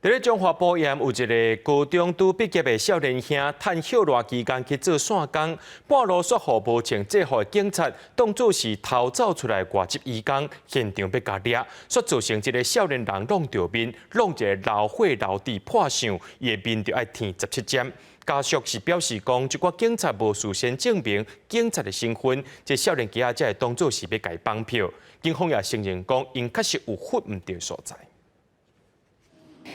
伫咧中华保险有一个高中拄毕业的少年兄，趁休热期间去做线工，半路煞互无穿制服的警察当作是逃走出来外籍移工，现场要甲抓，煞造成一个少年人弄着面，弄一个老火老弟破相，伊的面就要填17针。家属是表示讲，即个警察无事先证明警察的身份，这少年家才会当作是要甲伊绑票。警方也承认讲，因确实有混唔对所在。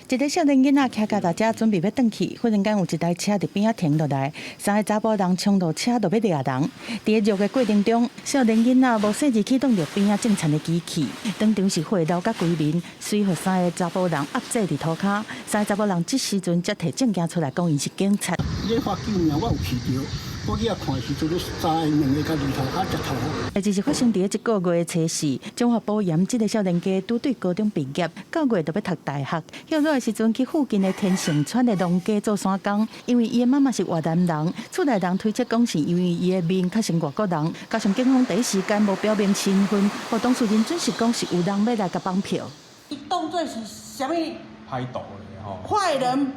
一个少年囡仔骑脚踏车准备要转去，忽然间有一台车伫边仔停落来，三个查甫人冲到车就要掠人。伫个掠的过程中，少年囡仔无细致启动着边仔正常的机器，当场是火烧甲规面，随后三个查甫人压制伫涂骹。三个查甫人这时阵才摕证件出来，讲因是警察。你发救命，我有去着。 我去遐看时阵，三个两个甲二头啊，食头。代志是发生伫一个月的初四，中华保严这个少年家拄对高中毕业，9月就要读大学。休热的时阵去附近的天成村的农家做山工，因为伊的妈妈是越南人，厝内人推测讲是因为伊的面较像外国人，加上警方第一时间无表明身份，互当事人准是讲是有人要来甲绑票。伊当作是啥物？歹徒咧吼。坏人。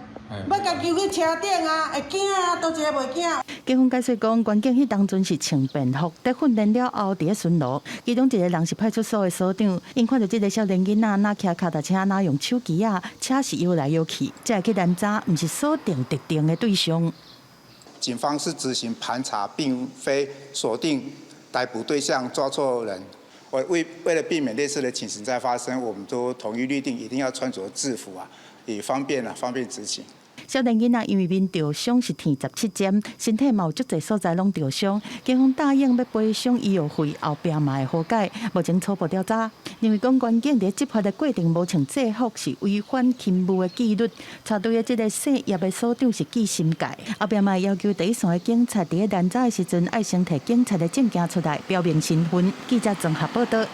要甲救去车顶啊，会惊啊，倒一个袂惊。警方解释讲，关警迄当阵是穿便服，在训练了后，伫咧巡逻。其中一个人是派出所的所长，因看到这个少年囡仔哪骑脚踏车，哪用手机啊，车是摇来摇去，才会去拦查，毋是锁定特定的对象。警方是执行盘查，并非锁定逮捕对象、抓错人。为了避免类似的情形再发生，我们都统一律定，一定要穿着制服啊，以方便执行。 少年囡仔因为面受伤是填17针，身体嘛有足侪所在拢受伤。警方答应要赔偿医药费，后壁嘛会和解。目前初步调查，认为讲关警伫执法的过程无穿制服是违反勤务的纪律。查对的这个姓叶的所长是纪心介，后壁嘛要求第一线的警察伫咧拦查的时阵，爱先摕警察的证件出来，表明身份。记者综合报道。